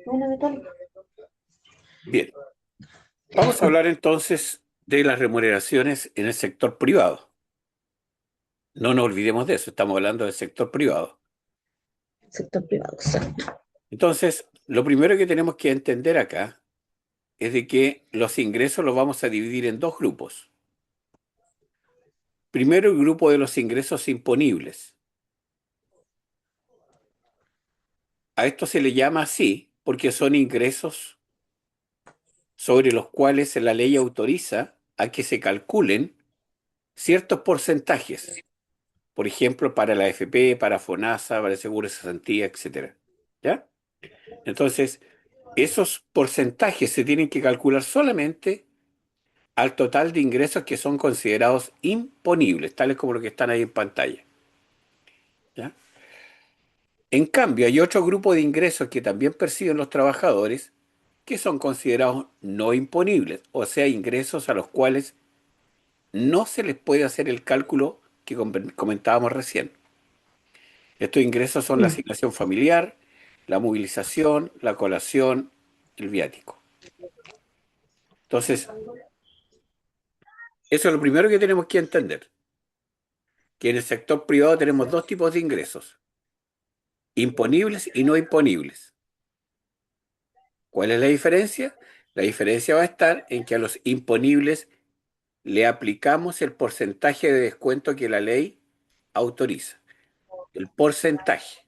Una metálica. Bien, vamos a hablar entonces de las remuneraciones en el sector privado. No nos olvidemos de eso, estamos hablando del sector privado. Sector privado, exacto. Entonces, lo primero que tenemos que entender acá es de que los ingresos los vamos a dividir en dos grupos. Primero, el grupo de los ingresos imponibles. A esto se le llama así porque son ingresos sobre los cuales la ley autoriza a que se calculen ciertos porcentajes. Por ejemplo, para la AFP, para FONASA, para el Seguro de Cesantía, etcétera. ¿Ya? Entonces, esos porcentajes se tienen que calcular solamente al total de ingresos que son considerados imponibles, tales como los que están ahí en pantalla. ¿Ya? En cambio, hay otro grupo de ingresos que también perciben los trabajadores que son considerados no imponibles, o sea, ingresos a los cuales no se les puede hacer el cálculo que comentábamos recién. Estos ingresos son la Mm, asignación familiar, la movilización, la colación, el viático. Entonces, eso es lo primero que tenemos que entender, que en el sector privado tenemos dos tipos de ingresos, imponibles y no imponibles. ¿Cuál es la diferencia? La diferencia va a estar en que a los imponibles le aplicamos el porcentaje de descuento que la ley autoriza. El porcentaje.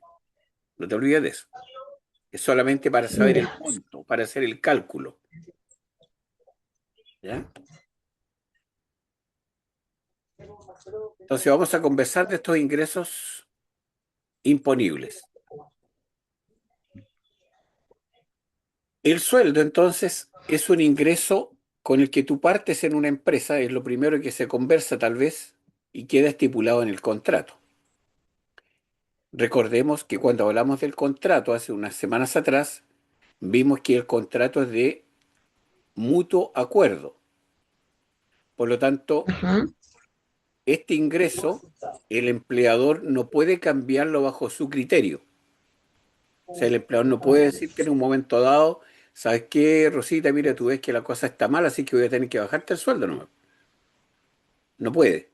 No te olvides de eso. Es solamente para saber el ya. monto, para hacer el cálculo. ¿Ya? Entonces vamos a conversar de estos ingresos imponibles. El sueldo, entonces, es un ingreso con el que tú partes en una empresa, es lo primero que se conversa tal vez y queda estipulado en el contrato. Recordemos que cuando hablamos del contrato hace unas semanas atrás, vimos que el contrato es de mutuo acuerdo. Por lo tanto, Ajá. este ingreso, el empleador no puede cambiarlo bajo su criterio. O sea, el empleador no puede decirte en un momento dado, ¿sabes qué, Rosita? Mira, tú ves que la cosa está mal, así que voy a tener que bajarte el sueldo. No, no puede.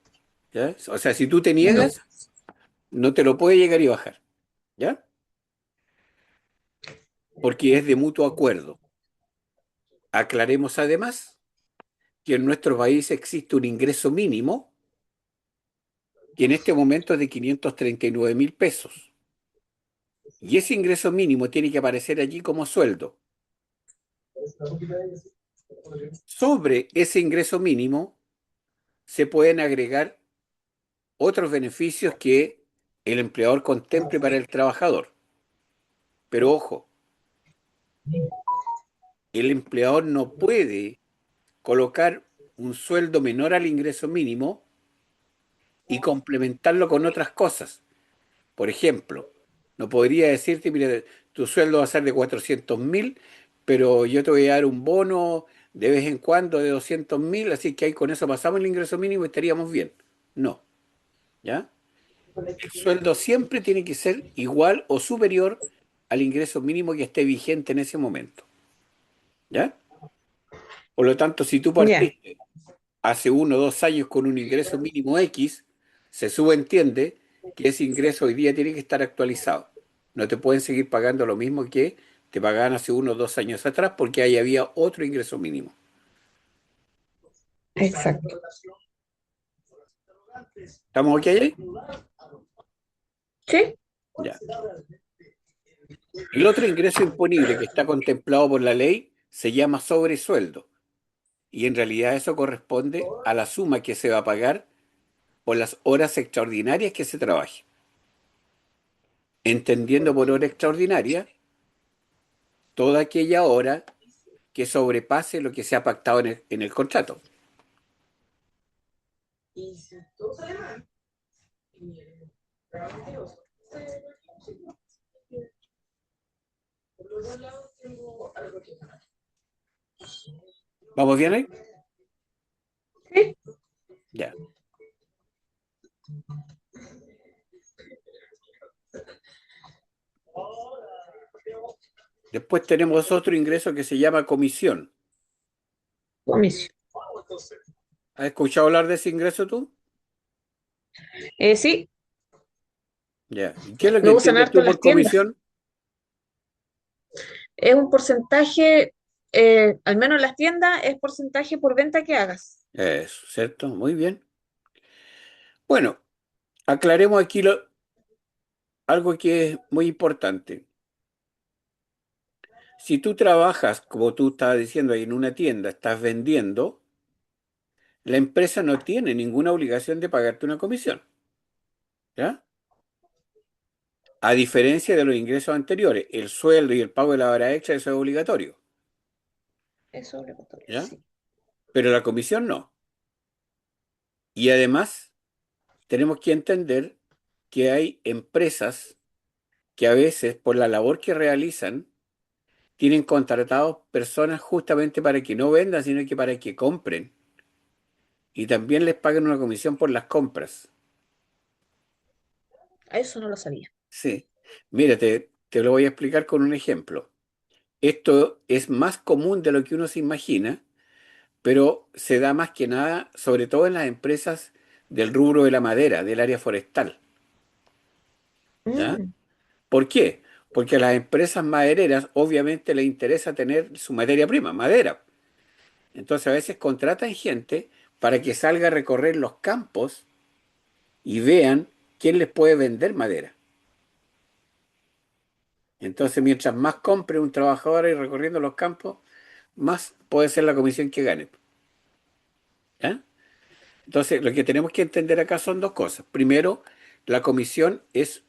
¿Ya? O sea, si tú te No. niegas, no te lo puede llegar y bajar. ¿Ya? Porque es de mutuo acuerdo. Aclaremos además que en nuestro país existe un ingreso mínimo que en este momento es de 539.000 pesos. Y ese ingreso mínimo tiene que aparecer allí como sueldo. Sobre ese ingreso mínimo se pueden agregar otros beneficios que el empleador contemple para el trabajador. Pero ojo, el empleador no puede colocar un sueldo menor al ingreso mínimo y complementarlo con otras cosas. Por ejemplo, no podría decirte, mire, tu sueldo va a ser de 400.000, pero yo te voy a dar un bono de vez en cuando de 200.000, así que ahí con eso pasamos el ingreso mínimo y estaríamos bien. No, ¿ya? El sueldo siempre tiene que ser igual o superior al ingreso mínimo que esté vigente en ese momento, ¿ya? Por lo tanto, si tú Ya. partiste hace 1 o 2 años con un ingreso mínimo X, se subentiende que ese ingreso hoy día tiene que estar actualizado. No te pueden seguir pagando lo mismo que te pagaban hace 1 o 2 años atrás porque ahí había otro ingreso mínimo. Exacto. ¿Estamos aquí ahí? Sí. Ya. El otro ingreso imponible que está contemplado por la ley se llama sobresueldo y en realidad eso corresponde a la suma que se va a pagar por las horas extraordinarias que se trabaje. Entendiendo por hora extraordinaria toda aquella hora que sobrepase lo que se ha pactado en el contrato. ¿Vamos bien ahí? Sí. Ya. Después tenemos otro ingreso que se llama comisión. Comisión. ¿Has escuchado hablar de ese ingreso tú? Sí, Ya. ¿Y qué es lo que lo usan entiendes harto tú en las por tiendas. comisión? Es un porcentaje, al menos en las tiendas, es porcentaje por venta que hagas. Eso, ¿cierto? Muy bien. Bueno, aclaremos aquí algo que es muy importante. Si tú trabajas, como tú estabas diciendo ahí en una tienda, estás vendiendo, la empresa no tiene ninguna obligación de pagarte una comisión, ¿ya? A diferencia de los ingresos anteriores, el sueldo y el pago de la hora extra, eso es obligatorio, Es obligatorio, ¿ya? sí. Pero la comisión no. Y además, tenemos que entender que hay empresas que a veces, por la labor que realizan, tienen contratados personas justamente para que no vendan, sino que para que compren. Y también les pagan una comisión por las compras. A eso no lo sabía. Sí. Mira, te lo voy a explicar con un ejemplo. Esto es más común de lo que uno se imagina, pero se da más que nada, sobre todo en las empresas del rubro de la madera, del área forestal. ¿Ya? Mm, ¿Por qué? Porque a las empresas madereras obviamente les interesa tener su materia prima, madera. Entonces a veces contratan gente para que salga a recorrer los campos y vean quién les puede vender madera. Entonces mientras más compre un trabajador ahí recorriendo los campos, más puede ser la comisión que gane. ¿Ya? Entonces lo que tenemos que entender acá son dos cosas. Primero, la comisión es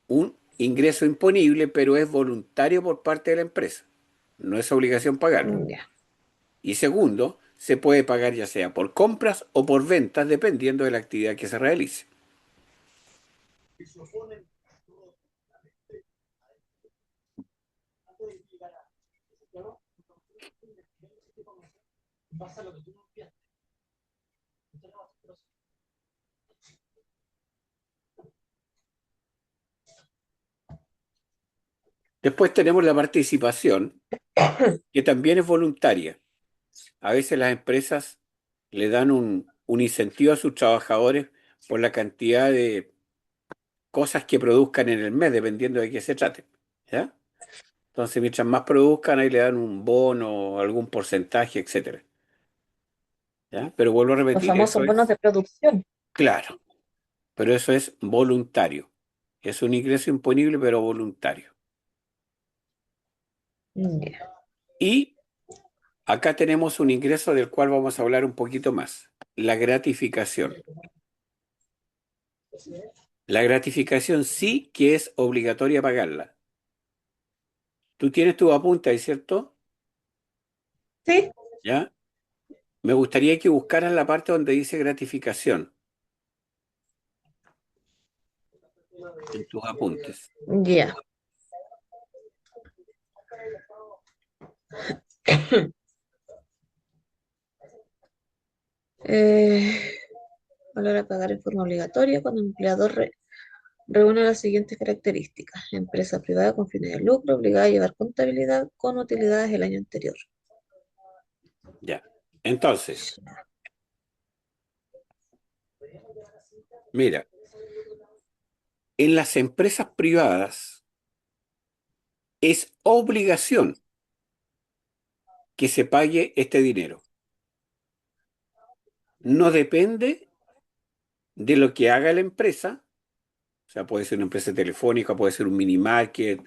un ingreso imponible, pero es voluntario por parte de la empresa. No es obligación pagarlo. ya. Y segundo, se puede pagar ya sea por compras o por ventas, dependiendo de la actividad que se realice. Después tenemos la participación, que también es voluntaria. A veces las empresas le dan un incentivo a sus trabajadores por la cantidad de cosas que produzcan en el mes, dependiendo de qué se trate. ¿Ya? Entonces, mientras más produzcan, ahí le dan un bono, algún porcentaje, etcétera. ¿Ya? Pero vuelvo a Los repetir, eso famosos bonos es de producción. claro, pero eso es voluntario. Es un ingreso imponible, pero voluntario. Ya. Y acá tenemos un ingreso del cual vamos a hablar un poquito más, la gratificación. La gratificación sí que es obligatoria pagarla. Tú tienes tu apunte ahí, ¿cierto? Sí, ¿Ya? Me gustaría que buscaras la parte donde dice gratificación en tus apuntes. ya. Eh, Valor a pagar en forma obligatoria cuando el empleador reúne las siguientes características. Empresa privada con fines de lucro, obligada a llevar contabilidad con utilidades el año anterior. Ya. Entonces, mira, en las empresas privadas es obligación que se pague este dinero. No depende de lo que haga la empresa, o sea, puede ser una empresa telefónica, puede ser un mini market,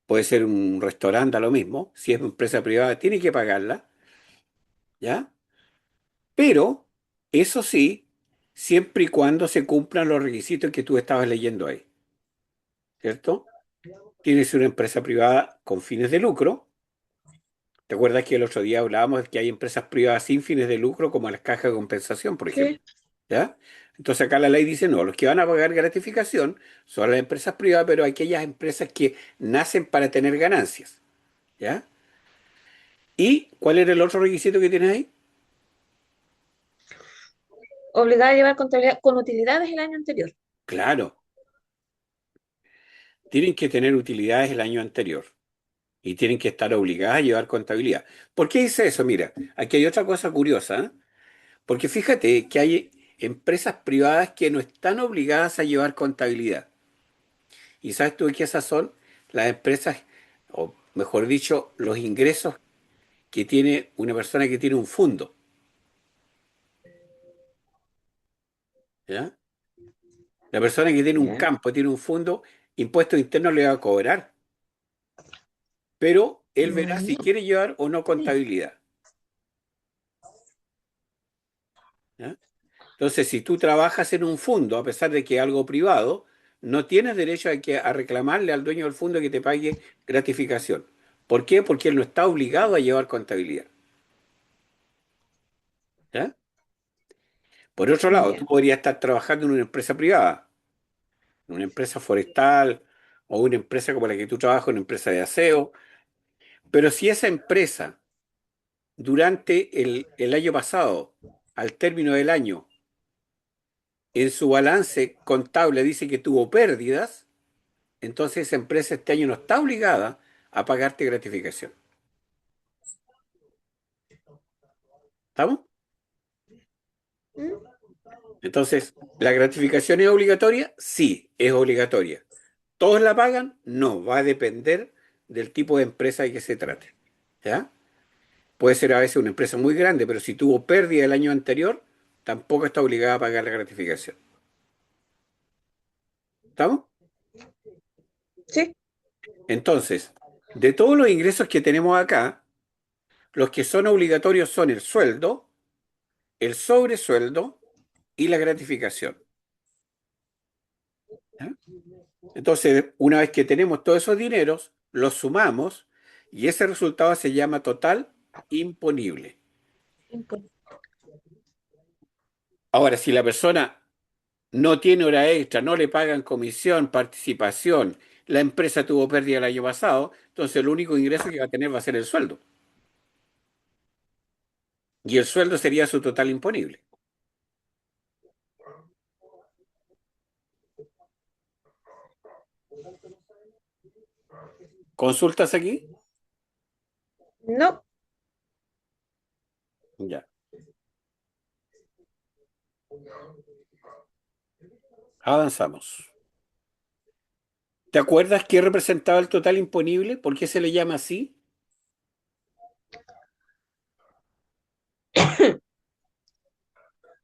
puede ser un restaurante, a lo mismo. Si es una empresa privada, tiene que pagarla, ¿ya? Pero, eso sí, siempre y cuando se cumplan los requisitos que tú estabas leyendo ahí, ¿cierto? Tiene que ser una empresa privada con fines de lucro. ¿Te acuerdas que el otro día hablábamos de que hay empresas privadas sin fines de lucro, como las cajas de compensación, por ejemplo? Sí, ¿Ya? Entonces acá la ley dice, no, los que van a pagar gratificación son las empresas privadas, pero aquellas empresas que nacen para tener ganancias. ¿Ya? ¿Y cuál era el otro requisito que tienes ahí? obligada a llevar contabilidad con utilidades el año anterior. Claro, tienen que tener utilidades el año anterior. y tienen que estar obligadas a llevar contabilidad. ¿Por qué dice eso? Mira, aquí hay otra cosa curiosa, ¿eh? Porque fíjate que hay empresas privadas que no están obligadas a llevar contabilidad. ¿Y sabes tú que esas son las empresas, o mejor dicho, los ingresos que tiene una persona que tiene un fondo? ¿Ya? La persona que tiene un ¿Ya? campo, tiene un fondo, impuestos internos le va a cobrar, pero él verá Mm, si quiere llevar o no contabilidad. ¿Ya? Entonces, si tú trabajas en un fondo, a pesar de que es algo privado, no tienes derecho a reclamarle al dueño del fondo que te pague gratificación. ¿Por qué? Porque él no está obligado a llevar contabilidad. ¿Ya? Por otro lado, tú ya. podrías estar trabajando en una empresa privada, en una empresa forestal o una empresa como la que tú trabajas, una empresa de aseo, pero si esa empresa durante el año pasado, al término del año, en su balance contable dice que tuvo pérdidas, entonces esa empresa este año no está obligada a pagarte gratificación. ¿Estamos? Mm, Entonces, ¿la gratificación es obligatoria? Sí, es obligatoria. ¿Todos la pagan? No, va a depender del tipo de empresa de que se trate. ¿Ya? Puede ser a veces una empresa muy grande, pero si tuvo pérdida el año anterior, tampoco está obligada a pagar la gratificación. ¿Estamos? sí. Entonces, de todos los ingresos que tenemos acá, los que son obligatorios son el sueldo, el sobresueldo y la gratificación. ¿Ya? Entonces, una vez que tenemos todos esos dineros, los sumamos y ese resultado se llama total imponible. Impo- Ahora, si la persona no tiene hora extra, no le pagan comisión, participación, la empresa tuvo pérdida el año pasado, entonces el único ingreso que va a tener va a ser el sueldo. Y el sueldo sería su total imponible. ¿Consultas aquí? No, Ya. Avanzamos. ¿Te acuerdas qué representaba el total imponible? ¿Por qué se le llama así?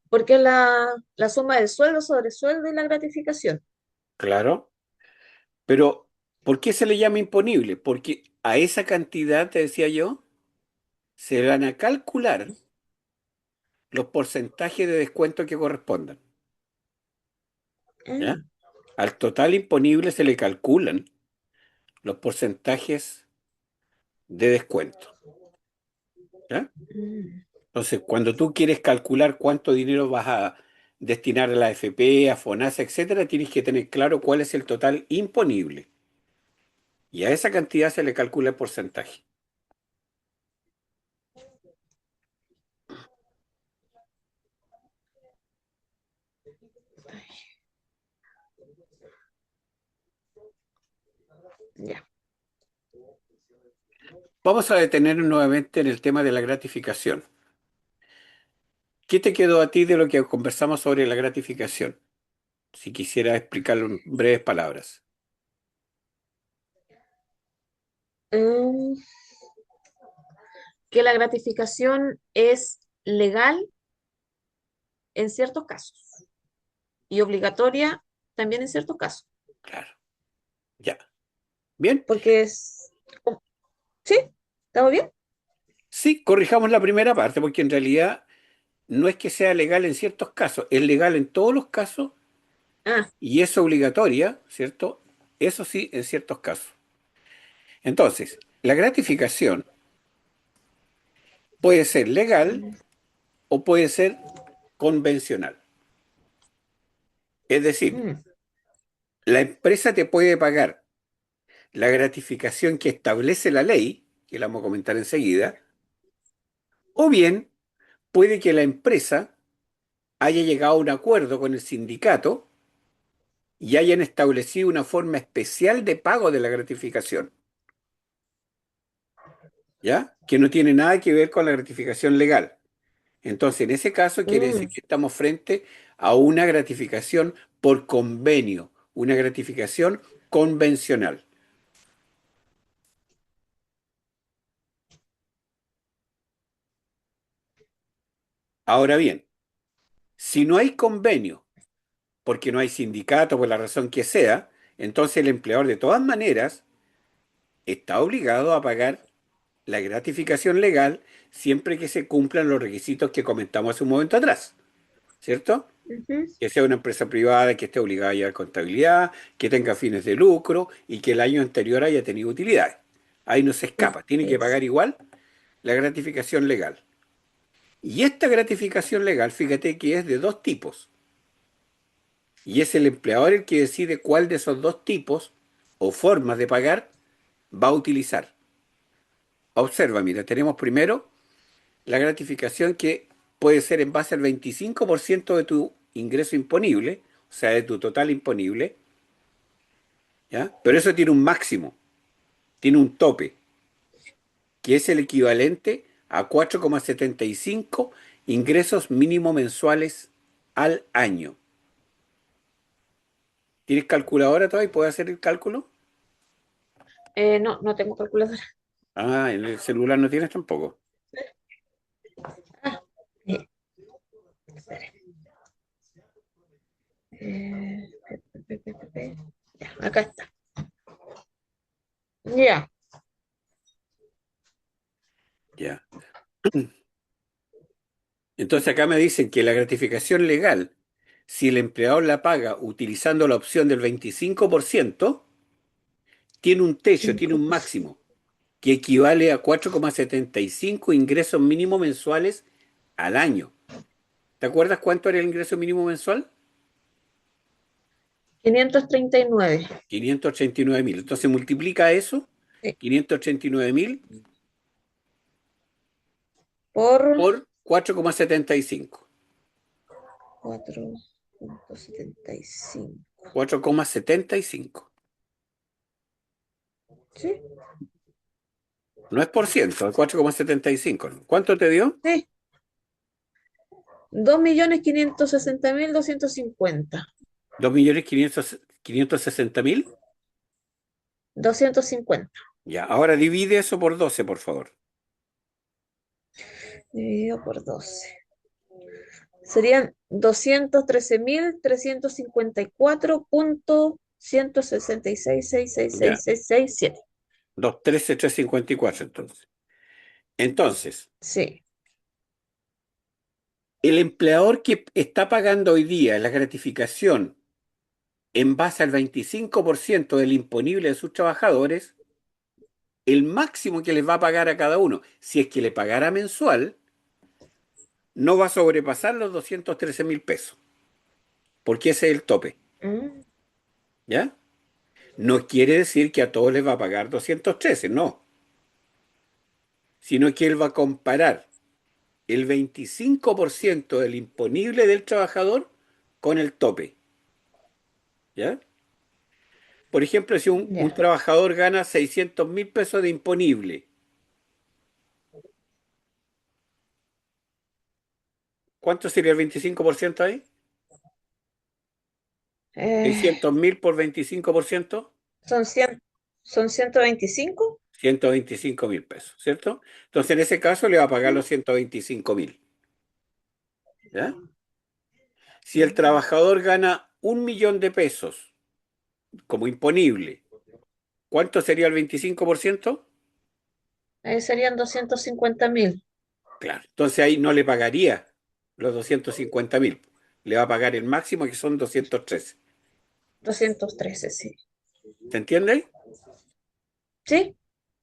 porque la suma del sueldo sobre sueldo y la gratificación. Claro. Pero, ¿por qué se le llama imponible? Porque a esa cantidad, te decía yo, se van a calcular los porcentajes de descuento que correspondan. ¿Ya? Ah, Al total imponible se le calculan los porcentajes de descuento. ¿Ya? mm, Entonces, cuando tú quieres calcular cuánto dinero vas a destinar a la AFP, a FONASA, etcétera, tienes que tener claro cuál es el total imponible. Y a esa cantidad se le calcula el porcentaje. ya. Vamos a detenernos nuevamente en el tema de la gratificación. ¿Qué te quedó a ti de lo que conversamos sobre la gratificación? Si quisiera explicarlo en breves palabras. Mm, que la gratificación es legal en ciertos casos y obligatoria también en ciertos casos, Claro. Ya. Bien. porque es... oh, ¿sí? ¿Estamos bien? Sí, corrijamos la primera parte, porque en realidad no es que sea legal en ciertos casos, es legal en todos los casos Ah, y es obligatoria, ¿cierto? Eso sí, en ciertos casos. Entonces, la gratificación puede ser legal mm, o puede ser convencional. Es decir, mm, la empresa te puede pagar la gratificación que establece la ley, que la vamos a comentar enseguida, o bien puede que la empresa haya llegado a un acuerdo con el sindicato y hayan establecido una forma especial de pago de la gratificación. ¿ya? Que no tiene nada que ver con la gratificación legal. Entonces, en ese caso quiere decir Mm, que estamos frente a una gratificación por convenio, una gratificación convencional. Ahora bien, si no hay convenio, porque no hay sindicato, por la razón que sea, entonces el empleador de todas maneras está obligado a pagar la gratificación legal siempre que se cumplan los requisitos que comentamos hace un momento atrás, ¿cierto? ujú. Que sea una empresa privada que esté obligada a llevar contabilidad, que tenga fines de lucro y que el año anterior haya tenido utilidades. Ahí no se escapa, tiene que Es. pagar igual la gratificación legal. Y esta gratificación legal, fíjate que es de dos tipos. Y es el empleador el que decide cuál de esos dos tipos o formas de pagar va a utilizar. Observa, mira, tenemos primero la gratificación que puede ser en base al 25% de tu ingreso imponible, o sea, de tu total imponible, ¿ya? Pero eso tiene un máximo, tiene un tope, que es el equivalente a 4,75 ingresos mínimo mensuales al año. ¿Tienes calculadora todavía y puedes hacer el cálculo? No, no tengo calculadora. Ah, en el celular no tienes tampoco. Ah, eh, espera. Eh, ya, acá está. Ya. Ya. Entonces acá me dicen que la gratificación legal, si el empleador la paga utilizando la opción del 25%, tiene un techo, tiene un 5%. máximo, que equivale a 4,75 ingresos mínimos mensuales al año. ¿Te acuerdas cuánto era el ingreso mínimo mensual? 539. 589.000. Entonces multiplica eso, Sí, 589.000 por por 4,75. 4,75. 4,75. ¿Sí? No es por ciento, es 4,75. ¿No? ¿Cuánto te dio? Sí. 2.560.250. 2.560.000. 250. Ya, ahora divide eso por 12, por favor. Dividido por 12. Serían 213.354.166.666.667. Ya, 213.354 entonces. Entonces, Sí. el empleador que está pagando hoy día la gratificación en base al 25% del imponible de sus trabajadores, el máximo que les va a pagar a cada uno, si es que le pagara mensual, no va a sobrepasar los 213.000 pesos, porque ese es el tope, Mm, ¿ya? No quiere decir que a todos les va a pagar 213, no, sino que él va a comparar el 25% del imponible del trabajador con el tope, ¿ya? Por ejemplo, si un ya. trabajador gana 600.000 pesos de imponible, ¿cuánto sería el 25% ahí? Eh, 600.000 por 25%, son 100, son 125. 125.000 pesos, ¿cierto? Entonces, en ese caso le va a pagar Mm, los 125.000, ¿ya? Si el trabajador gana 1.000.000 de pesos como imponible, ¿cuánto sería el 25%? ahí serían 250.000. Claro. Entonces ahí no le pagaría los 250.000. Le va a pagar el máximo que son 213. 213, sí. ¿Se entiende ahí? ¿Sí?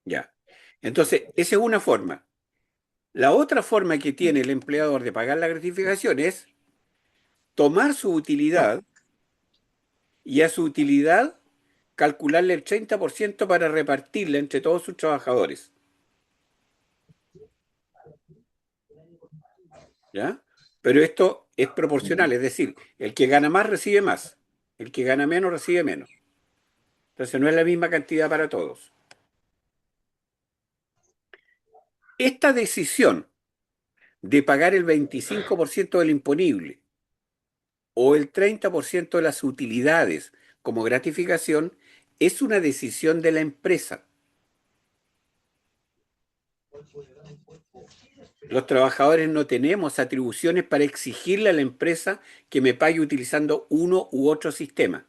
Ya. Entonces, esa es una forma. La otra forma que tiene el empleador de pagar la gratificación es tomar su utilidad y a su utilidad calcularle el 30% para repartirla entre todos sus trabajadores. ¿Ya? Pero esto es proporcional, es decir, el que gana más recibe más, el que gana menos recibe menos. Entonces no es la misma cantidad para todos. Esta decisión de pagar el 25% del imponible o el 30% de las utilidades como gratificación es una decisión de la empresa. Los trabajadores no tenemos atribuciones para exigirle a la empresa que me pague utilizando uno u otro sistema.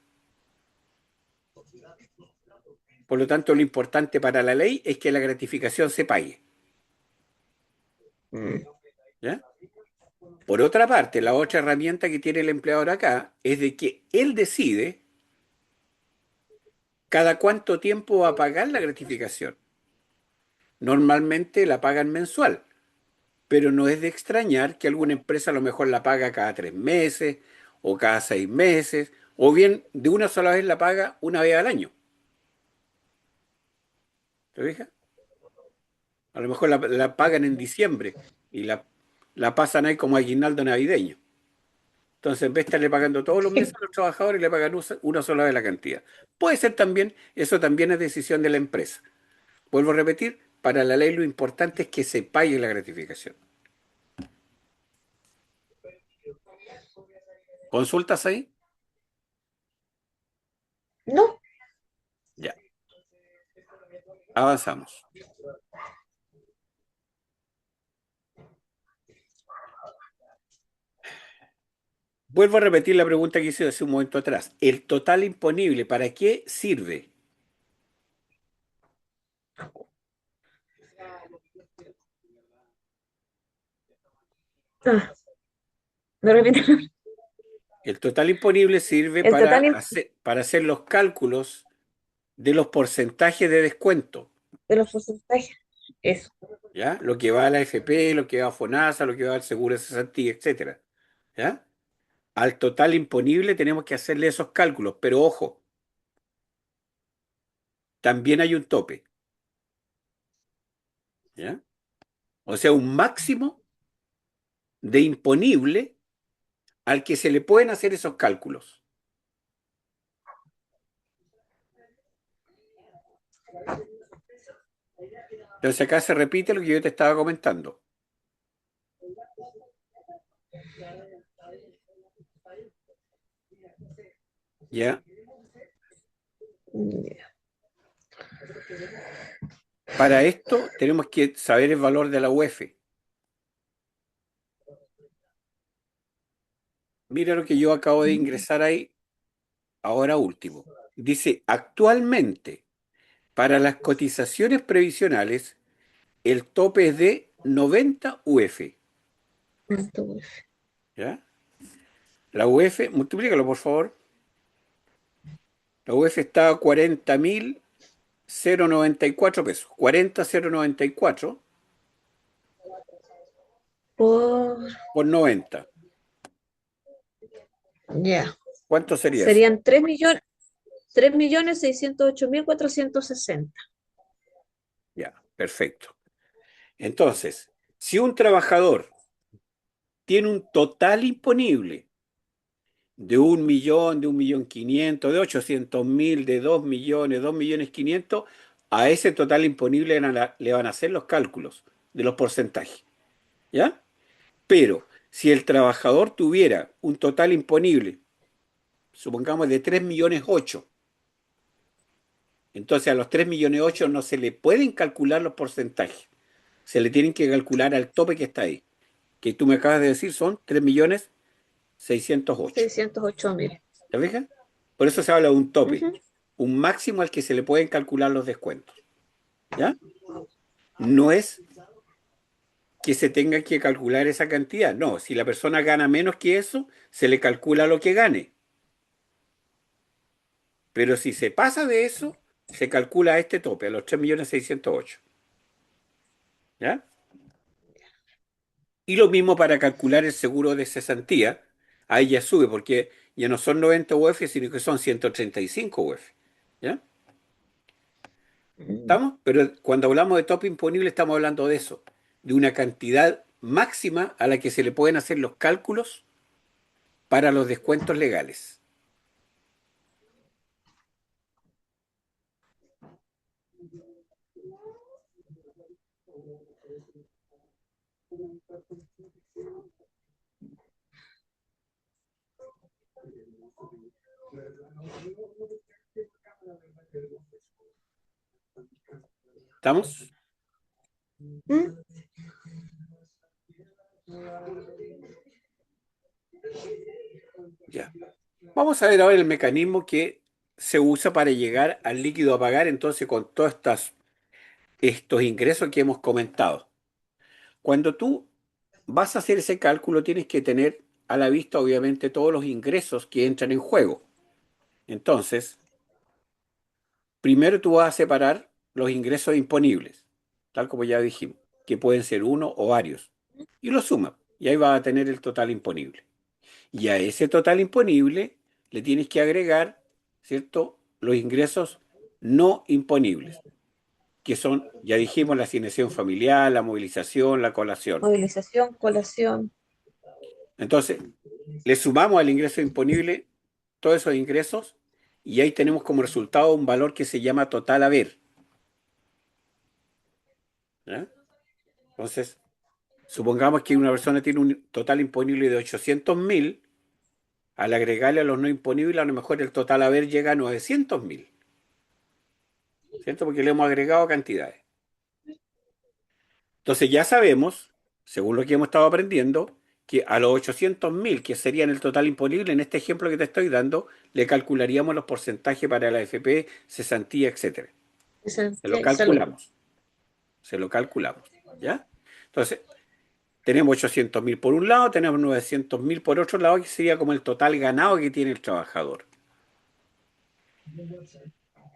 Por lo tanto, lo importante para la ley es que la gratificación se pague. Mm. ¿Ya? Por otra parte, la otra herramienta que tiene el empleador acá es de que él decide cada cuánto tiempo va a pagar la gratificación. Normalmente la pagan mensual, pero no es de extrañar que alguna empresa a lo mejor la paga cada 3 meses o cada 6 meses, o bien de una sola vez la paga una vez al año. ¿Te fijas? A lo mejor la pagan en diciembre y la pasan ahí como aguinaldo navideño. Entonces, en vez de estarle pagando todos los meses a los trabajadores, le pagan una sola vez la cantidad. Puede ser también, eso también es decisión de la empresa. Vuelvo a repetir, para la ley lo importante es que se pague la gratificación. ¿Consultas ahí? No, Ya, avanzamos. Vuelvo a repetir la pregunta que hice hace un momento atrás. ¿El total imponible para qué sirve? ah, me repito. El total imponible sirve El para total hacer los cálculos de los porcentajes de descuento. de los porcentajes. Eso. ¿Ya? Lo que va a la AFP, lo que va a FONASA, lo que va al seguro de cesantía, etcétera. ¿Ya? Al total imponible tenemos que hacerle esos cálculos, pero ojo, también hay un tope, ¿ya? O sea, un máximo de imponible al que se le pueden hacer esos cálculos. Entonces acá se repite lo que yo te estaba comentando, ¿ya? Ya. Para esto tenemos que saber el valor de la UEF. Mira lo que yo acabo de ingresar ahí ahora último. Dice, actualmente, para las cotizaciones previsionales, el tope es de 90 UF. Entonces, ¿Ya? La UF, multiplícalo por favor. La UF está a 40.094 pesos. 40.094 por, por 90. ya, ¿Cuánto sería eso? serían 3.608.460. Ya, perfecto. Entonces, si un trabajador tiene un total imponible de 1 millón, de 1.500.000, de 800.000, de 2 millones, 2.500.000, a ese total imponible le van a hacer los cálculos de los porcentajes. ¿Ya? Pero si el trabajador tuviera un total imponible, supongamos de 3.800.000, entonces a los 3.800.000 no se le pueden calcular los porcentajes, se le tienen que calcular al tope que está ahí, que tú me acabas de decir son 3.608.000. 608.000. ¿Te fijas? Por eso se habla de un tope, Ujú. un máximo al que se le pueden calcular los descuentos. ¿Ya? No es que se tenga que calcular esa cantidad, no, si la persona gana menos que eso, se le calcula lo que gane. Pero si se pasa de eso, se calcula a este tope, a los 3.608.000. ¿Ya? Y lo mismo para calcular el seguro de cesantía. Ahí ya sube, porque ya no son 90 UF, sino que son 135 UF. ¿Ya? Mm. ¿Estamos? Pero cuando hablamos de tope imponible, estamos hablando de eso, de una cantidad máxima a la que se le pueden hacer los cálculos para los descuentos legales. ¿Estamos? ¿Mm? Ya. Vamos a ver ahora el mecanismo que se usa para llegar al líquido a pagar, entonces, con todos estos ingresos que hemos comentado. Cuando tú vas a hacer ese cálculo, tienes que tener a la vista, obviamente, todos los ingresos que entran en juego. Entonces, primero tú vas a separar los ingresos imponibles, tal como ya dijimos, que pueden ser uno o varios, y los sumas, y ahí vas a tener el total imponible. Y a ese total imponible le tienes que agregar, ¿cierto?, los ingresos no imponibles, que son, ya dijimos, la asignación familiar, la movilización, la colación. Movilización, colación. Entonces, le sumamos al ingreso imponible todos esos ingresos y ahí tenemos como resultado un valor que se llama total haber. ¿Ya? Entonces, supongamos que una persona tiene un total imponible de 800.000, al agregarle a los no imponibles, a lo mejor el total haber llega a 900.000, ¿cierto? Porque le hemos agregado cantidades. Entonces ya sabemos, según lo que hemos estado aprendiendo, que a los 800.000, que serían el total imponible, en este ejemplo que te estoy dando, le calcularíamos los porcentajes para la AFP, cesantía, etcétera. Se lo Salud. calculamos, se lo calculamos, ¿ya? Entonces, tenemos 800.000 por un lado, tenemos 900.000 por otro lado, que sería como el total ganado que tiene el trabajador.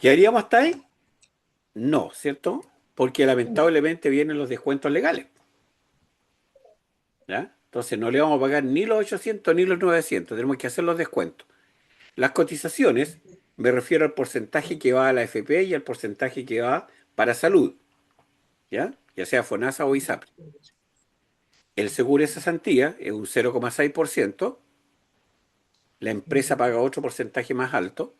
¿Qué haríamos hasta ahí? No, ¿cierto? Porque lamentablemente vienen los descuentos legales, ¿ya? Entonces no le vamos a pagar ni los 800 ni los 900, tenemos que hacer los descuentos. Las cotizaciones, me refiero al porcentaje que va a la AFP y al porcentaje que va para salud, ¿ya? Ya sea FONASA o ISAPRE. El seguro de cesantía es un 0,6%, la empresa paga otro porcentaje más alto,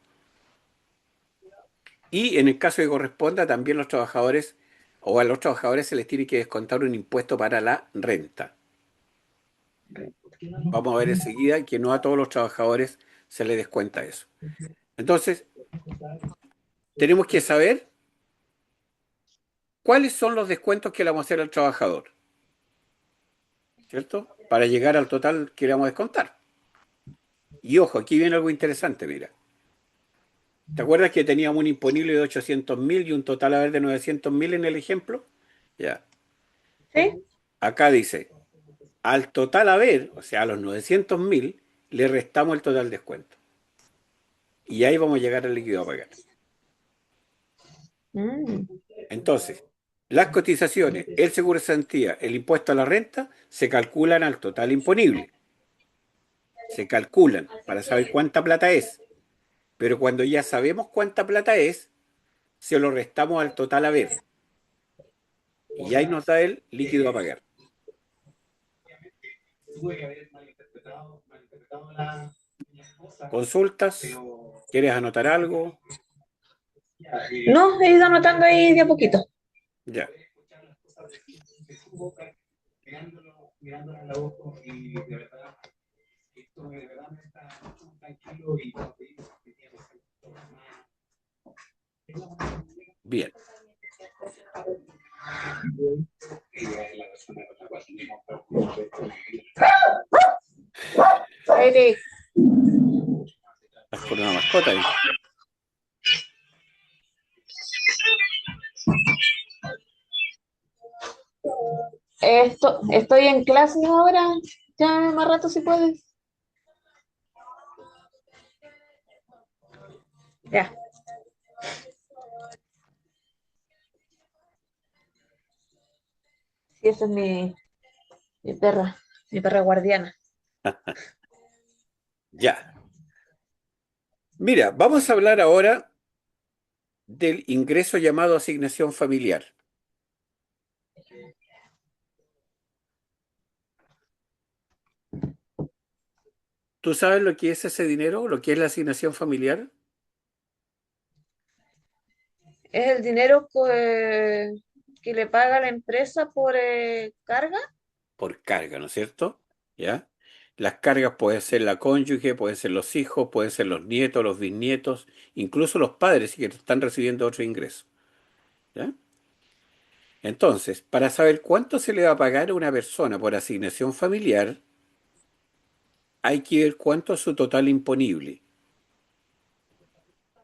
y en el caso que corresponda, también los trabajadores o a los trabajadores se les tiene que descontar un impuesto para la renta. Vamos a ver enseguida que no a todos los trabajadores se les descuenta eso. Entonces, tenemos que saber cuáles son los descuentos que le vamos a hacer al trabajador, ¿cierto? Para llegar al total que le vamos a descontar. Y ojo, aquí viene algo interesante, mira. ¿Te acuerdas que teníamos un imponible de 800.000 y un total haber de 900.000 en el ejemplo? Ya. ¿Sí? Acá dice, al total haber, o sea, a los 900.000, le restamos el total descuento. Y ahí vamos a llegar al líquido a pagar. Mm. Entonces, las cotizaciones, el seguro de cesantía, el impuesto a la renta, se calculan al total imponible. Se calculan para saber cuánta plata es. Pero cuando ya sabemos cuánta plata es, se lo restamos al total haber. Y ahí nos da el líquido a pagar. ¿Consultas? ¿Quieres anotar algo? No, he ido anotando ahí de a poquito. Ya. Bien. Eric, ¿Estás con una mascota ahí? estoy en clases ahora. Ya más rato si puedes. Ya. Sí, esa es mi perra guardiana. Ya. Mira, vamos a hablar ahora del ingreso llamado asignación familiar. ¿Tú sabes lo que es ese dinero? ¿Lo que es la asignación familiar? Es el dinero, pues. que le paga la empresa por carga. por carga, ¿no es cierto? ¿Ya? Las cargas pueden ser la cónyuge, pueden ser los hijos, pueden ser los nietos, los bisnietos, incluso los padres que están recibiendo otro ingreso. ¿Ya? Entonces, para saber cuánto se le va a pagar a una persona por asignación familiar, hay que ver cuánto es su total imponible,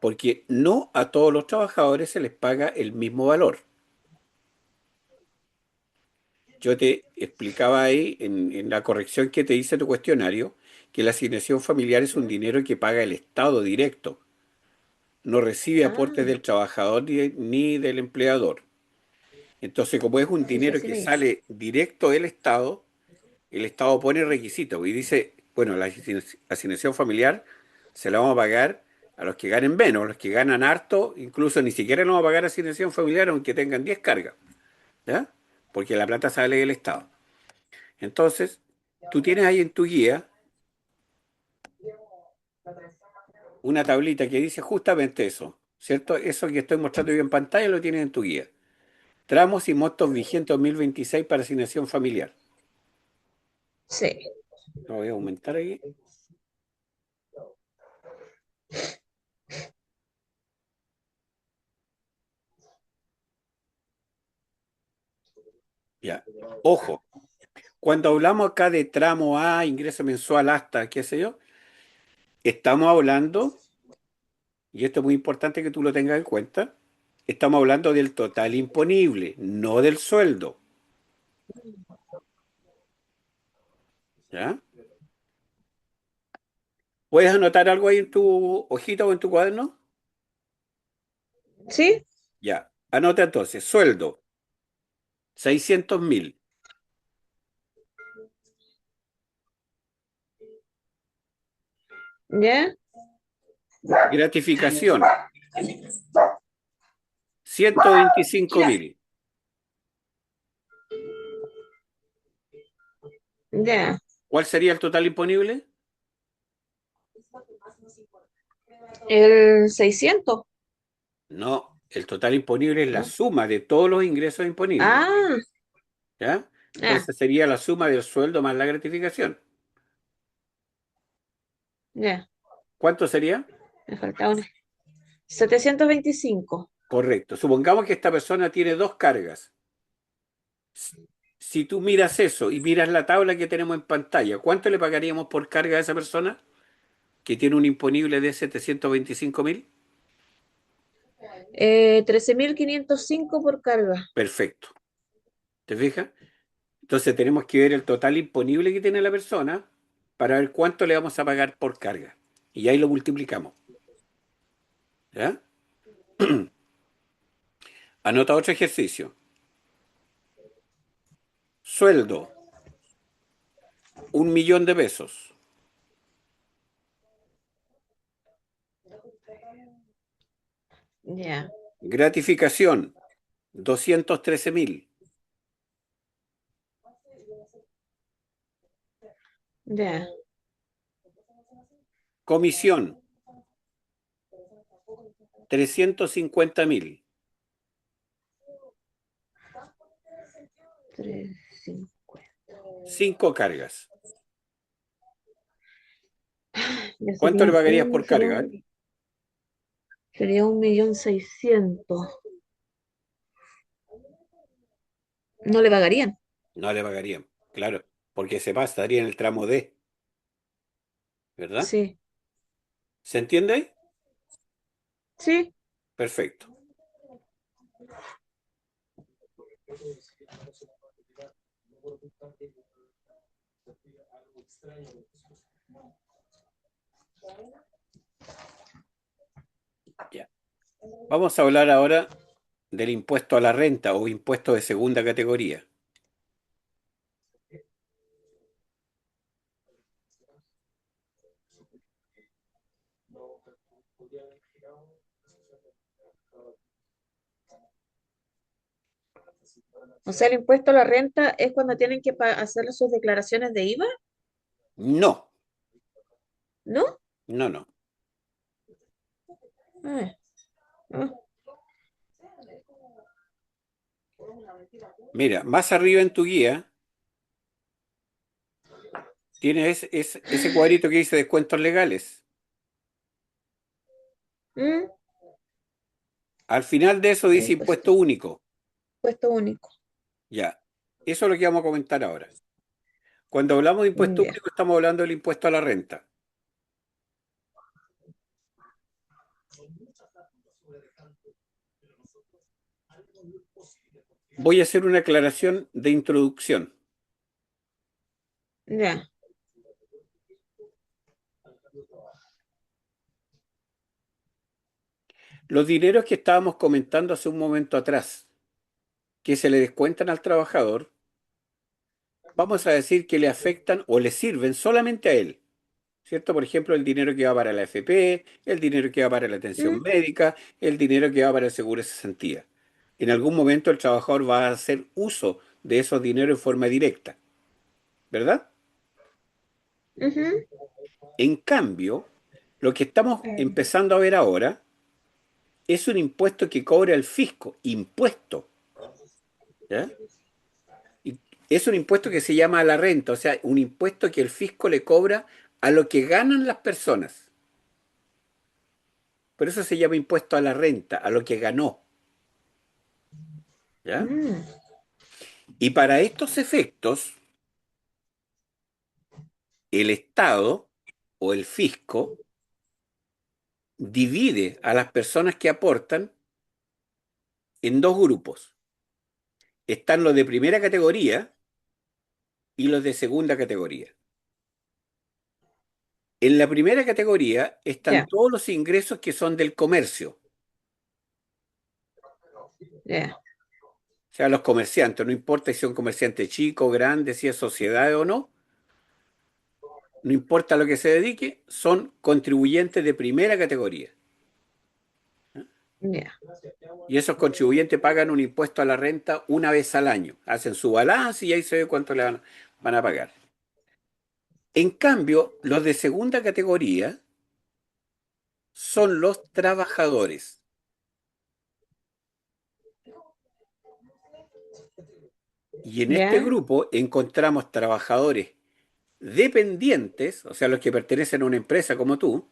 porque no a todos los trabajadores se les paga el mismo valor. Yo te explicaba ahí en la corrección que te hice tu cuestionario que la asignación familiar es un dinero que paga el Estado directo, no recibe aportes Ah, del trabajador ni del empleador. Entonces, como es un sí, sí, dinero así que me dijo. sale directo del Estado, el Estado pone requisitos y dice, bueno, la asignación familiar se la vamos a pagar a los que ganen menos, a los que ganan harto, incluso ni siquiera le vamos a pagar asignación familiar aunque tengan 10 cargas, ¿ya? Porque la plata sale del Estado. Entonces, tú tienes ahí en tu guía una tablita que dice justamente eso, ¿cierto? Eso que estoy mostrando yo en pantalla lo tienes en tu guía. Tramos y montos vigentes 2026 para asignación familiar. Sí, Lo voy a aumentar ahí. Ya. Ojo, cuando hablamos acá de tramo A, ingreso mensual hasta, qué sé yo, estamos hablando, y esto es muy importante que tú lo tengas en cuenta, estamos hablando del total imponible, no del sueldo. ¿Ya? ¿Puedes anotar algo ahí en tu hojita o en tu cuaderno? sí, Ya. Anota entonces, sueldo, 600.000. ya, Gratificación, 125.000. ya. ¿Cuál sería el total imponible? El 600, No, el total imponible es la ¿no? suma de todos los ingresos imponibles. Ah, ¿Ya? ah, Entonces sería la suma del sueldo más la gratificación. ya, ¿Cuánto sería? me faltaba una. 725. Correcto. Supongamos que esta persona tiene dos cargas. S- Si tú miras eso y miras la tabla que tenemos en pantalla, ¿cuánto le pagaríamos por carga a esa persona que tiene un imponible de 725.000? 13.505 por carga. Perfecto. ¿Te fijas? Entonces tenemos que ver el total imponible que tiene la persona para ver cuánto le vamos a pagar por carga. Y ahí lo multiplicamos. ¿Ya? Anota otro ejercicio. Sueldo, 1.000.000 de pesos. Ya, Gratificación, 213.000. ya. Comisión, 350.000. 350. Cinco cargas. Ya ¿Cuánto le serían pagarías por carga? sería 1.600.000. No le pagarían. No le pagarían, claro, porque se pasa, estaría en el tramo D, ¿verdad? Sí, ¿Se entiende? sí. Perfecto. Ya. Vamos a hablar ahora del impuesto a la renta o impuesto de segunda categoría. O sea, el impuesto a la renta es cuando tienen que hacer sus declaraciones de IVA, No, ¿no? no, no. Ah, ah, Mira, más arriba en tu guía tienes ese cuadrito que dice descuentos legales. ¿Mm? Al final de eso dice Impuesto, impuesto único. impuesto único. Ya. Eso es lo que vamos a comentar ahora. Cuando hablamos de impuesto Ya, único, estamos hablando del impuesto a la renta. Voy a hacer una aclaración de introducción. ya, Los dineros que estábamos comentando hace un momento atrás, que se le descuentan al trabajador, vamos a decir que le afectan o le sirven solamente a él, ¿cierto? Por ejemplo, el dinero que va para la AFP, el dinero que va para la atención ¿Mm? médica, el dinero que va para el seguro de cesantía. En algún momento el trabajador va a hacer uso de esos dineros en forma directa, ¿verdad? Ujú. En cambio, lo que estamos empezando a ver ahora es un impuesto que cobra el fisco, impuesto, ¿ya? Y es un impuesto que se llama a la renta, o sea, un impuesto que el fisco le cobra a lo que ganan las personas. Por eso se llama impuesto a la renta, a lo que ganó, ¿ya? Mm, Y para estos efectos, el Estado o el fisco divide a las personas que aportan en dos grupos. Están los de primera categoría y los de segunda categoría. En la primera categoría están ya, todos los ingresos que son del comercio, ya. o sea, los comerciantes, no importa si son comerciantes chicos, grandes, si es sociedad o no, no importa a lo que se dedique, son contribuyentes de primera categoría. Ya. Y esos contribuyentes pagan un impuesto a la renta una vez al año. Hacen su balance y ahí se ve cuánto van a pagar. En cambio, los de segunda categoría son los trabajadores. Y en este Ya. grupo encontramos trabajadores dependientes, o sea, los que pertenecen a una empresa como tú,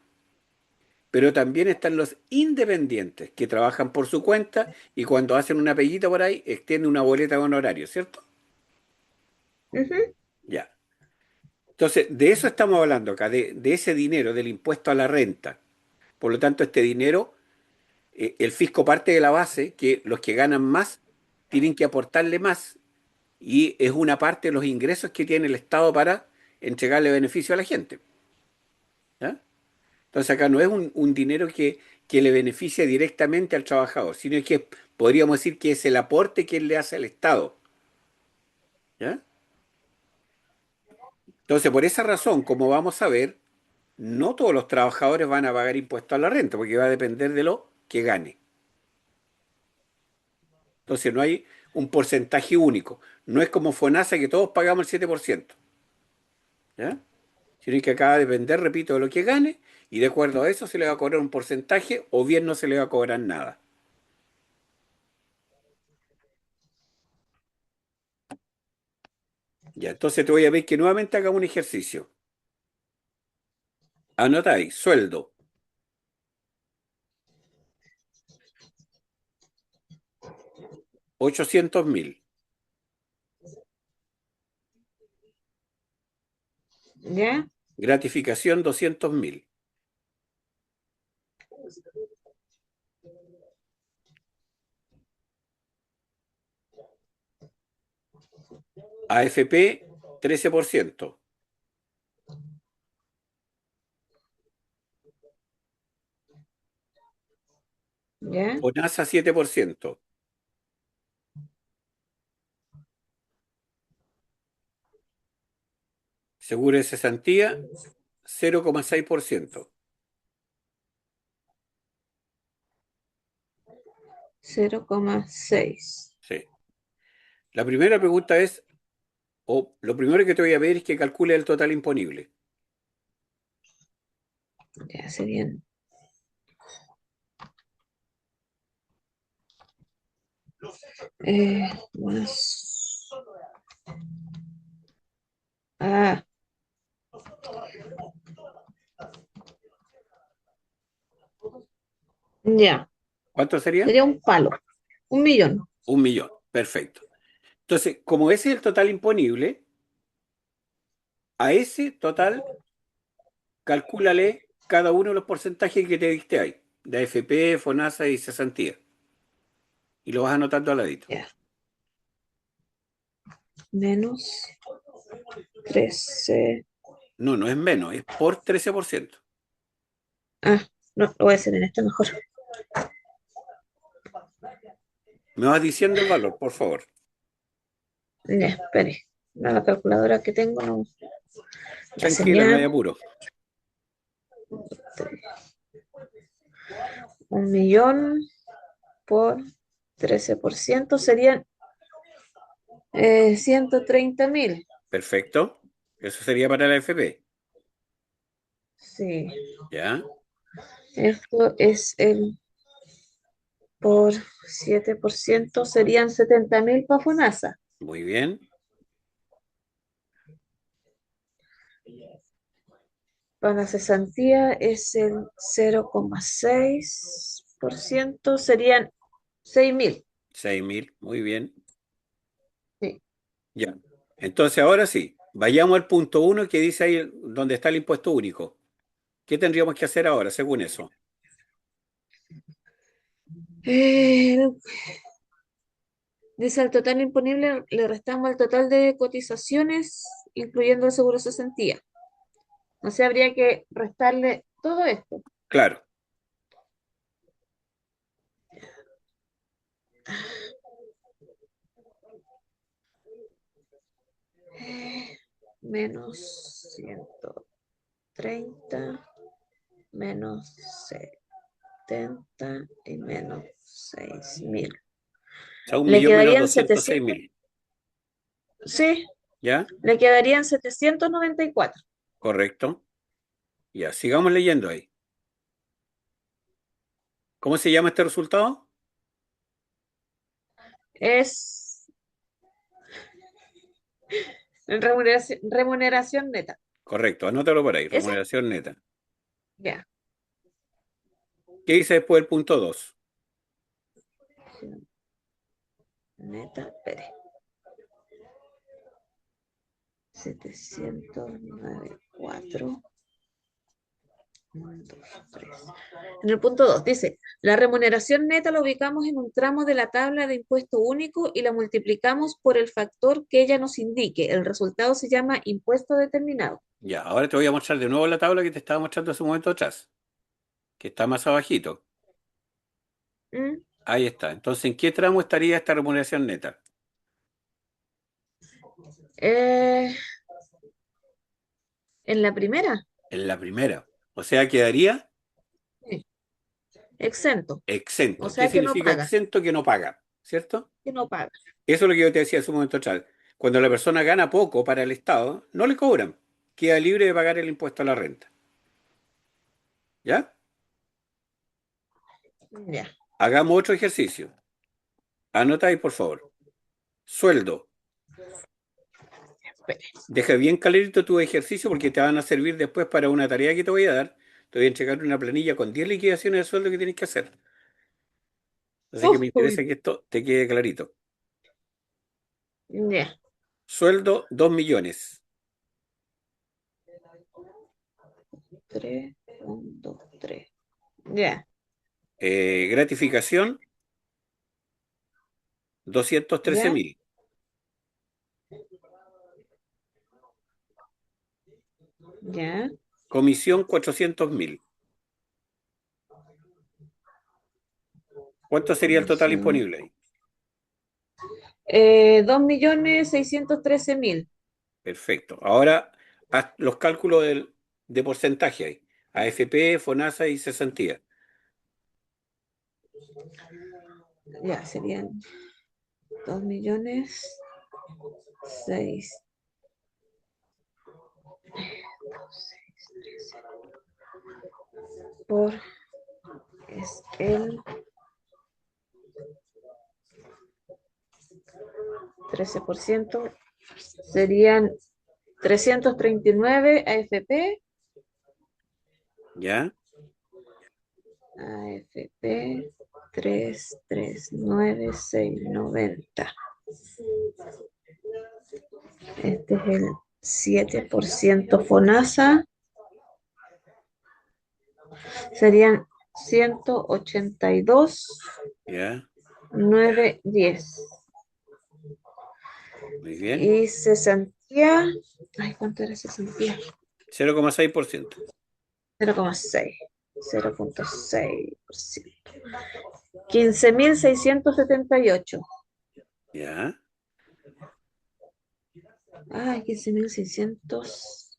pero también están los independientes, que trabajan por su cuenta y cuando hacen una peguita por ahí, extienden una boleta de honorario, ¿cierto? Ujú. Ya. Entonces, de eso estamos hablando acá, de ese dinero, del impuesto a la renta. Por lo tanto, este dinero, el fisco parte de la base que los que ganan más tienen que aportarle más y es una parte de los ingresos que tiene el Estado para entregarle beneficio a la gente. ¿Ya? Entonces acá no es un dinero que le beneficia directamente al trabajador, sino que podríamos decir que es el aporte que él le hace al Estado. ¿Ya? Entonces, por esa razón, como vamos a ver, no todos los trabajadores van a pagar impuestos a la renta, porque va a depender de lo que gane. Entonces, no hay un porcentaje único. No es como FONASA que todos pagamos el 7%. ¿Ya? Sino que acá va a depender, repito, de lo que gane, y de acuerdo a eso se le va a cobrar un porcentaje o bien no se le va a cobrar nada. Ya, entonces te voy a pedir que nuevamente haga un ejercicio. Anota ahí, sueldo, 800.000. Ya. Gratificación, 200.000. AFP, 13%. Ya. FONASA, 7%. Seguro de cesantía, 0,6%. 0,6. Sí. La primera pregunta es, o lo primero que te voy a pedir es que calcule el total imponible. Ya serían Más. Ah, ya. ¿Cuánto sería? Sería un palo. 1 millón. 1 millón. Perfecto. Entonces, como ese es el total imponible, a ese total calcúlale cada uno de los porcentajes que te diste ahí, de AFP, FONASA y cesantía. Y lo vas anotando al ladito. Ya. Menos 13. No, no es menos, es por 13%. Ah, no, lo voy a hacer en este mejor. Me vas diciendo el valor, por favor. Ya, espere. No, la calculadora que tengo no. La Tranquila, no hay señal. apuro. 1 millón por 13% serían 130.000. Perfecto. Eso sería para la AFP. Sí, ¿Ya? esto es el por 7% serían 70.000 para FONASA. Muy bien. Para la cesantía es el 0,6%, serían 6.000. 6.000. Muy bien. Sí. Ya. Entonces, ahora sí. Vayamos al punto uno que dice ahí donde está el impuesto único. ¿Qué tendríamos que hacer ahora, según eso? Eh, Dice al total imponible le restamos el total de cotizaciones, incluyendo el seguro cesantía. O sea, habría que restarle todo esto. Claro. Menos 130, menos 70 y menos 6.000. O sea, un Le millón menos quedarían 206.000. 700, sí, ¿Ya? le quedarían 794. Correcto. Ya, sigamos leyendo ahí. ¿Cómo se llama este resultado? Es remuneración neta. Correcto, anótalo por ahí, Ese, remuneración neta. ya. ¿Qué dice después el punto 2? Neta, espere. 794. 1, 2, 3. En el punto 2 dice, la remuneración neta la ubicamos en un tramo de la tabla de impuesto único y la multiplicamos por el factor que ella nos indique. El resultado se llama impuesto determinado. Ya, ahora te voy a mostrar de nuevo la tabla que te estaba mostrando hace un momento atrás, que está más abajito. ¿Mm? Ahí está. Entonces, ¿en qué tramo estaría esta remuneración neta? Eh, en la primera, En la primera. O sea, quedaría sí, exento, o exento. ¿Qué sea que no significa paga, exento? Que no paga, ¿cierto? que no paga. Eso es lo que yo te decía hace un momento atrás. Cuando la persona gana poco para el Estado, no le cobran. Queda libre de pagar el impuesto a la renta. ¿Ya? Ya, Hagamos otro ejercicio. Anota ahí, por favor. Sueldo. espere. Deja bien clarito tu ejercicio porque te van a servir después para una tarea que te voy a dar. Te voy a entregar una planilla con 10 liquidaciones de sueldo que tienes que hacer. Así que me interesa Uy, que esto te quede clarito. ya, Sueldo, 2 millones. 3,3. Ya, Gratificación, 213 ya, mil. ya. Comisión, 400.000. ¿Cuánto sería el total Comisión. disponible ahí? 2.613.000. Perfecto. Ahora, haz los cálculos de porcentaje ahí. AFP, FONASA y cesantía. Ya, serían 2.600.000 por es el 13% serían 339 AFP, ¿Ya? AFP 339,690. Este es el 7% FONASA, serían 182,910. ¿Ya? Muy bien. Y cesantía, ay, ¿cuánto era cesantía? 0,6%. 0,6, 0,6%. 15,678. ¿Ya? Ay, 15,600.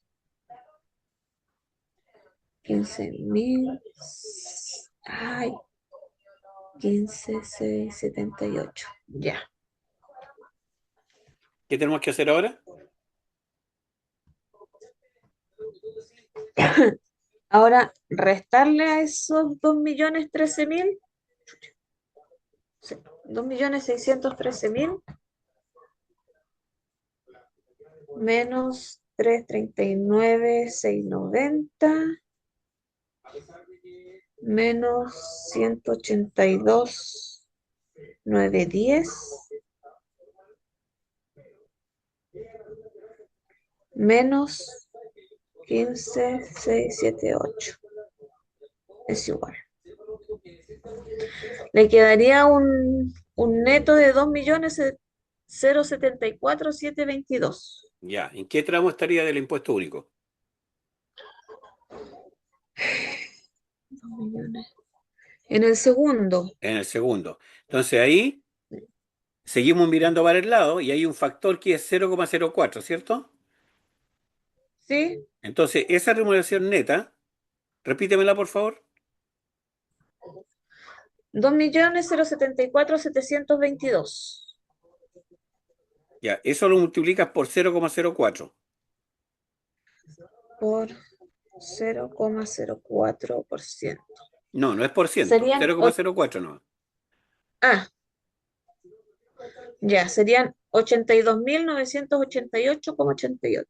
15,000. Ay, 15,678. Ya. ¿Qué tenemos que hacer ahora? Ahora, restarle a esos 2,013,000, sí, 2,613,000 menos 339,690 menos 182,910 menos 15,678. Es igual. Le quedaría un neto de 2,074,722. Ya. ¿En qué tramo estaría del impuesto único? 2,000,000. En el segundo, En el segundo. Entonces ahí seguimos mirando para el lado y hay un factor que es 0,04, ¿cierto? ¿sí? Entonces, esa remuneración neta, repítemela por favor. 2,074,722 Ya, eso lo multiplicas por 0,04. por 0,04%. No, no es por ciento, Serían, 0,04 no. ah, ya, serían 82,988,88.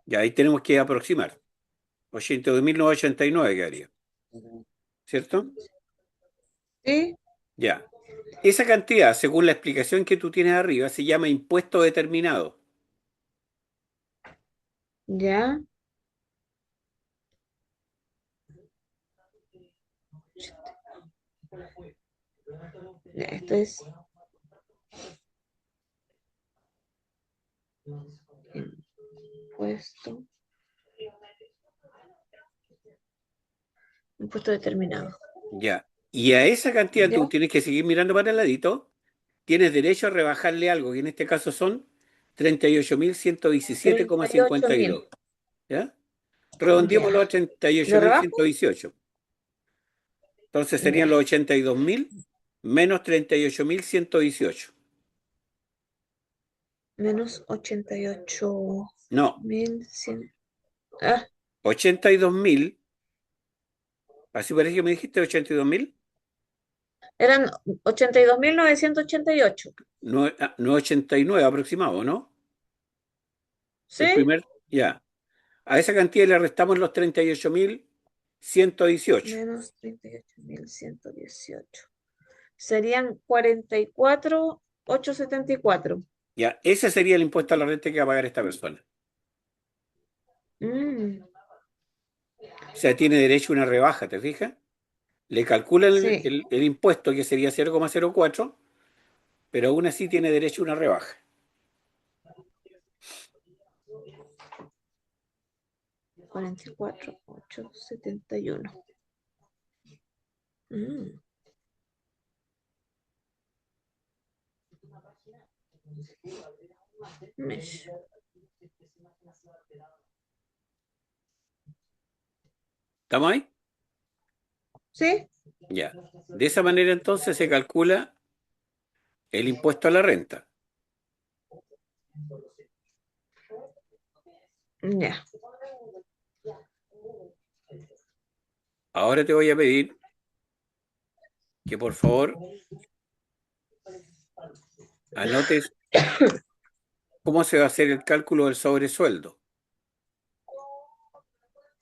Ya ahí tenemos que aproximar. 82.989 quedaría, ¿cierto? ¿Sí? Ya. Esa cantidad, según la explicación que tú tienes arriba, se llama impuesto determinado. Ya, ya, esto es impuesto, impuesto determinado. Ya. Y a esa cantidad ¿Ya? tú tienes que seguir mirando para el ladito, tienes derecho a rebajarle algo, que en este caso son 38,000. 38.117,52. ¿Ya? Ya. Redondeémoslo a treinta y ocho ¿Lo mil rebajo? ciento dieciocho Entonces serían Ya. los 82.000 menos 38.118. Menos 88 No, mil cien. Ah, 82.000, así parece que me dijiste 82.000. eran 82,988. No, no 89 aproximado, ¿no? El ¿Sí? primer, ya. A esa cantidad le restamos los 38.118. Menos 38,118. Serían 44,874. Ya, ese sería el impuesto a la renta que va a pagar esta persona. Mm, O sea, tiene derecho a una rebaja, ¿te fijas? Le calculan sí, el impuesto que sería 0,04, pero aún así tiene derecho a una rebaja. 44,871. Mm, mesh. ¿Estamos ahí? ¿Sí? Ya. De esa manera entonces se calcula el impuesto a la renta. Ya. Ahora te voy a pedir que por favor anotes ¿Cómo se va a hacer el cálculo del sobresueldo?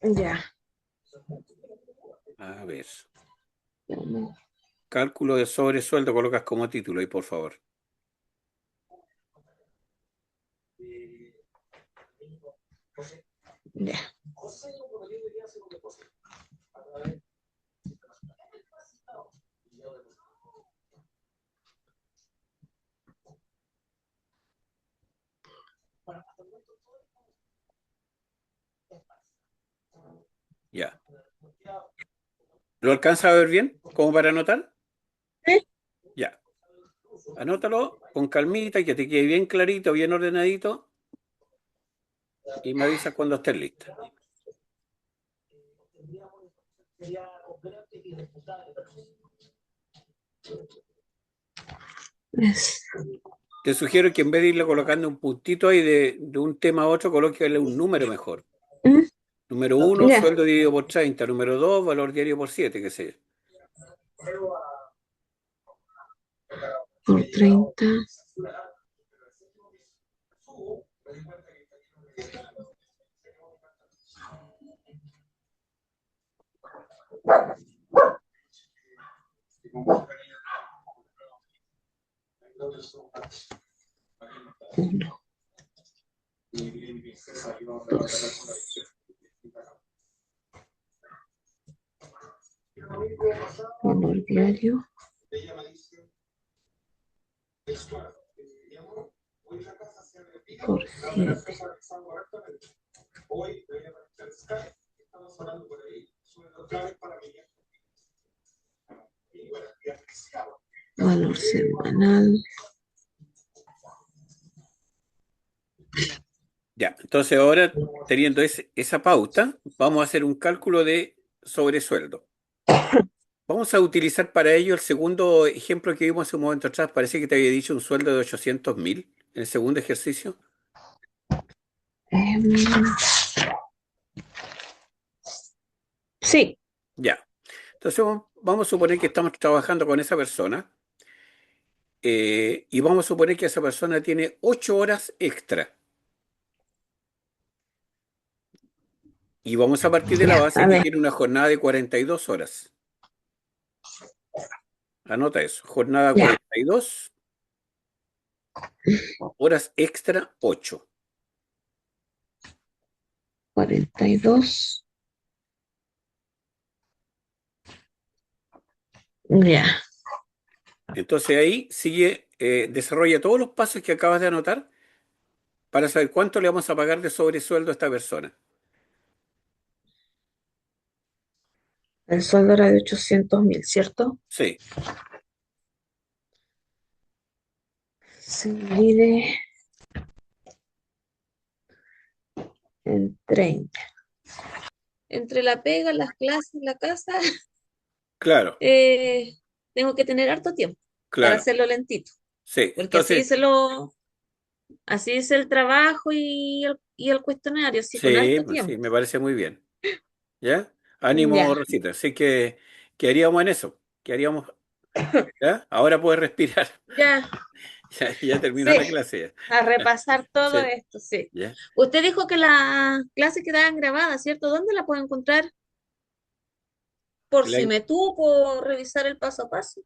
Ya. A ver, cálculo de sobresueldo, colocas como título ahí, por favor. Ya. Ya. ¿Lo alcanza a ver bien? ¿Como para anotar? ¿Sí? Ya. Anótalo con calmita, que te quede bien clarito, bien ordenadito, y me avisas cuando estés lista. Es- Te sugiero que en vez de irle colocando un puntito ahí de un tema a otro, colóquele un número mejor. ¿Mm? Número uno, Ya. sueldo dividido por 30. Número dos, valor diario por 7, qué sé yo. Por 30. Uno, dos. Valor diario por 7. Valor semanal. Ya, entonces ahora, teniendo esa pauta, vamos a hacer un cálculo de sobresueldo. Vamos a utilizar para ello el segundo ejemplo que vimos hace un momento atrás. Parece que te había dicho un sueldo de 800.000 en el segundo ejercicio. Em, sí. Ya. Entonces vamos a suponer que estamos trabajando con esa persona y vamos a suponer que esa persona tiene 8 horas extra. Y vamos a partir de la Ya. A base que ver. tiene una jornada de 42 horas. Anota eso. Jornada Ya. 42, horas extra 8. 42. Ya. Entonces ahí sigue, desarrolla todos los pasos que acabas de anotar para saber cuánto le vamos a pagar de sobresueldo a esta persona. El sueldo era de 800.000, ¿cierto? Sí, Se divide en 30. Entre la pega, las clases, la casa, claro, eh, tengo que tener harto tiempo para claro. hacerlo lentito, Sí, porque entonces, así es el trabajo y el cuestionario, así con sí, harto pues tiempo. sí, me parece muy bien. ¿Ya? Ánimo, Ya, Rosita. Así que, ¿qué haríamos en eso? ¿Qué haríamos? ¿Ya? Ahora puedes respirar. ya, Ya terminó sí, la clase. a Ya. repasar todo Sí, esto, sí. ya. Usted dijo que las clases quedaban grabadas, ¿cierto? ¿Dónde la puedo encontrar? Por si La- me tuvo revisar el paso a paso.